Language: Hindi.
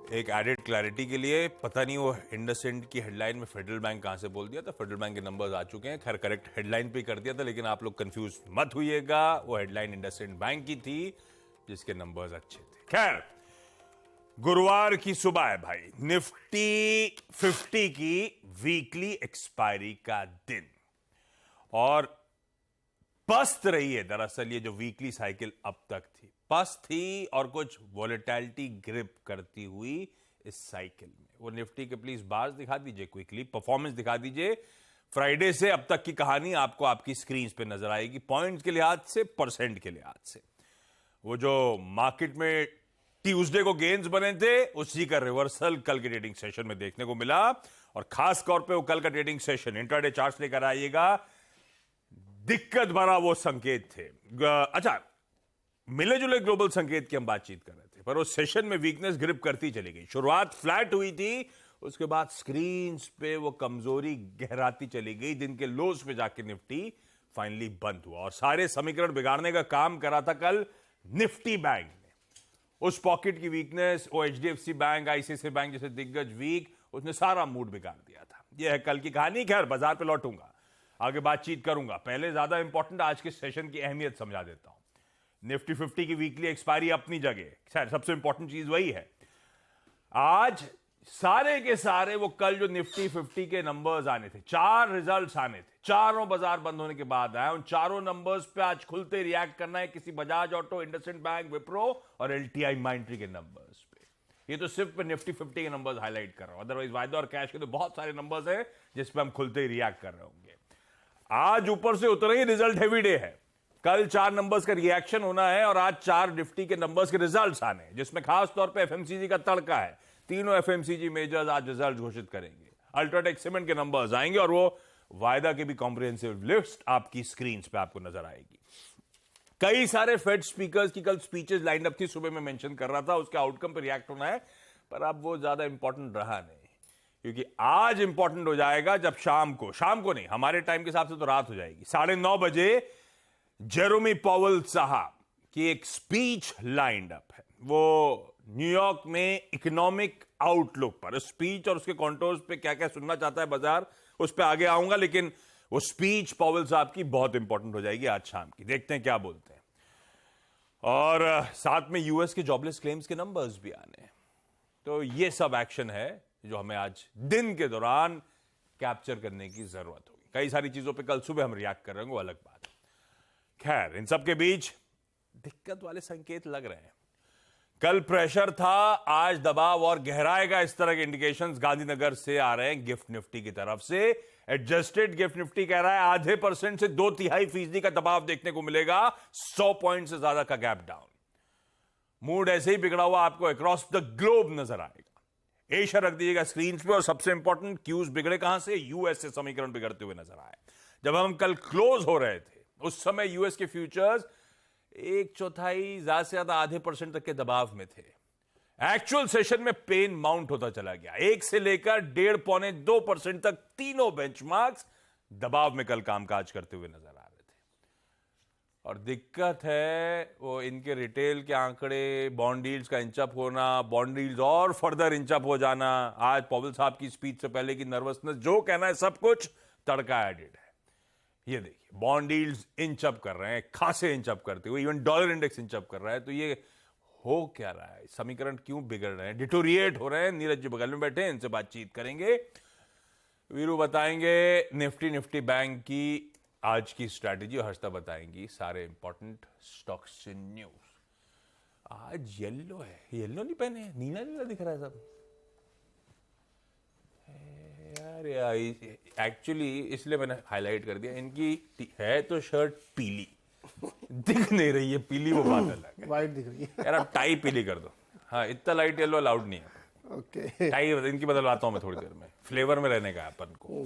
एक एडेड क्लैरिटी के लिए, पता नहीं वो इंडसइंड की हेडलाइन में फेडरल बैंक कहां से बोल दिया था। फेडरल बैंक के नंबर्स आ चुके हैं, खैर करेक्ट हेडलाइन पे कर दिया था, लेकिन आप लोग कंफ्यूज मत होइएगा, वो हेडलाइन इंडसइंड बैंक की थी जिसके नंबर्स अच्छे थे। खैर, गुरुवार की सुबह है भाई, निफ्टी 50 की वीकली एक्सपायरी का दिन, और पस्त रही है। दरअसल ये जो वीकली साइकिल अब तक थी, पस्त थी और कुछ वॉलेटिलिटी ग्रिप करती हुई इस साइकिल में। वो निफ्टी के प्लीज बार्स दिखा दीजिए, क्विकली परफॉर्मेंस दिखा दीजिए। फ्राइडे से अब तक की कहानी आपको आपकी स्क्रीन पे नजर आएगी, पॉइंट्स के लिहाज से, परसेंट के लिहाज से। वो जो मार्केट में ट्यूसडे को गेन्स बने थे, उसी का रिवर्सल कल के ट्रेडिंग सेशन में देखने को मिला, और खास तौर पे वो कल का ट्रेडिंग सेशन इंट्राडे चार्ट्स लेकर आइएगा, दिक्कत भरा वो संकेत थे। अच्छा, मिले जुले ग्लोबल संकेत की हम बातचीत कर रहे थे, पर उस सेशन में वीकनेस ग्रिप करती चली गई। शुरुआत फ्लैट हुई थी, उसके बाद स्क्रीन पे वो कमजोरी गहराती चली गई। दिन के लोज पे जाके निफ्टी फाइनली बंद हुआ, और सारे समीकरण बिगाड़ने का काम करा था कल निफ्टी बैंक ने। उस पॉकेट की वीकनेस, वो एचडीएफसी बैंक, आईसीआईसीआई बैंक जैसे दिग्गज वीक, उसने सारा मूड बिगाड़ दिया था। यह है कल की कहानी। खैर, बाजार पे लौटूंगा, आगे बातचीत करूंगा। पहले ज्यादा इंपॉर्टेंट आज के सेशन की अहमियत समझा देता हूं। निफ्टी 50 की वीकली एक्सपायरी अपनी जगह, खैर सबसे इंपॉर्टेंट चीज वही है। आज सारे के सारे वो कल जो निफ्टी 50 के नंबर्स आने थे, 4 रिजल्ट्स आने थे, चारों बाजार बंद होने के बाद आए। उन चारों नंबर्स पे आज खुलते रिएक्ट करना है किसी बजाज ऑटो, इंडसइंड बैंक, विप्रो और एलटीआई माइंट्री के नंबर्स पे। ये तो सिर्फ निफ्टी 50 के नंबर्स हाईलाइट कर रहा हूं, अदरवाइज वायदा और कैश के तो बहुत सारे नंबर्स हैं जिस पे हम खुलते ही रिएक्ट कर रहे होंगे। आज ऊपर से उतरे रिजल्ट हेवी डे है। कल 4 नंबर्स का रिएक्शन होना है, और आज 4 निफ्टी के नंबर्स के रिजल्ट्स आने हैं, जिसमें खास तौर पे एफएमसीजी का तड़का है। तीनों एफएमसीजी मेजर्स आज रिजल्ट घोषित करेंगे। अल्ट्राटेक सीमेंट के नंबर्स आएंगे, और वो वायदा की भी कॉम्प्रिहेंसिव लिस्ट आपकी स्क्रीन पे आपको नजर आएगी। कई सारे फेड स्पीकर्स की कल स्पीचेस लाइन अप थी, सुबह में मेंशन कर रहा था, उसके आउटकम पर रिएक्ट होना है, पर अब वो ज्यादा इंपॉर्टेंट रहा नहीं, क्योंकि आज इंपॉर्टेंट हो जाएगा जब शाम को नहीं, हमारे टाइम के हिसाब से तो रात हो जाएगी, 9:30 बजे जेरोमी पॉवेल साहब की एक स्पीच लाइंड अप है। वो न्यूयॉर्क में इकोनॉमिक आउटलुक पर स्पीच और उसके कॉन्टोर्स पे क्या क्या सुनना चाहता है बाजार, उस पे आगे आऊंगा, लेकिन वो स्पीच पॉवेल साहब की बहुत इंपॉर्टेंट हो जाएगी आज शाम की। देखते हैं क्या बोलते हैं। और साथ में यूएस के जॉबलेस क्लेम्स के नंबर्स भी आने हैं। तो ये सब एक्शन है जो हमें आज दिन के दौरान कैप्चर करने की जरूरत होगी। कई सारी चीजों पे कल सुबह हम रिएक्ट कर रहे हैं, वो अलग बात है। खैर, इन सब के बीच दिक्कत वाले संकेत लग रहे हैं। कल प्रेशर था, आज दबाव और गहराएगा, इस तरह के इंडिकेशंस गांधीनगर से आ रहे हैं गिफ्ट निफ्टी की तरफ से। एडजस्टेड गिफ्ट निफ्टी कह रहा है आधे % से 2/3% का दबाव देखने को मिलेगा, 100 पॉइंट से ज्यादा का गैप डाउन। मूड ऐसे ही बिगड़ा हुआ आपको अक्रॉस द ग्लोब नजर आएगा। एशिया रख दीजिएगा स्क्रीन पे, और सबसे इंपॉर्टेंट क्यूज बिगड़े कहां से, यूएस से समीकरण बिगड़ते हुए नजर आए। जब हम कल क्लोज हो रहे थे, उस समय यूएस के फ्यूचर्स 1/4 ज्यादा से ज्यादा आधे % तक के दबाव में थे। एक्चुअल सेशन में पेन माउंट होता चला गया, 1 से लेकर 1.5-2% तक तीनों बेंचमार्क्स दबाव में कल कामकाज करते हुए नजर आ रहे थे। और दिक्कत है वो इनके रिटेल के आंकड़े, बॉन्ड यील्ड्स का इंचअप होना, बॉन्ड यील्ड्स और फर्दर इंचअप हो जाना। आज पॉवेल साहब की स्पीच से पहले की नर्वसनेस, जो कहना है सब कुछ तड़का एडेड है। ये देखिए, बॉन्ड यील्ड्स इंचअप कर रहे हैं, खासे इंचअप करते हुए, इवन डॉलर इंडेक्स इंचअप कर रहा है। तो ये हो क्या रहा है, समीकरण क्यों बिगड़ रहे हैं, डिटोरिएट हो रहे हैं। नीरज जी बगल में बैठे हैं, इनसे बातचीत करेंगे। वीरू बताएंगे निफ्टी बैंक की आज की स्ट्रैटेजी, हर्षता बताएंगी सारे इंपॉर्टेंट स्टॉक्स न्यूज। आज येलो है, येलो नहीं पहने, नीला नीला दिख रहा है सब यार। एक्चुअली इसलिए मैंने हाईलाइट कर दिया, इनकी है तो शर्ट पीली दिख नहीं रही है, पीली वो बात अलग है, वाइट दिख रही है यार। आप टाई पीली कर दो। हाँ, इतना लाइट येलो अलाउड नहीं है। ओके, टाई इनकी बदलवाता हूं मैं थोड़ी देर में, फ्लेवर में रहने का अपन को।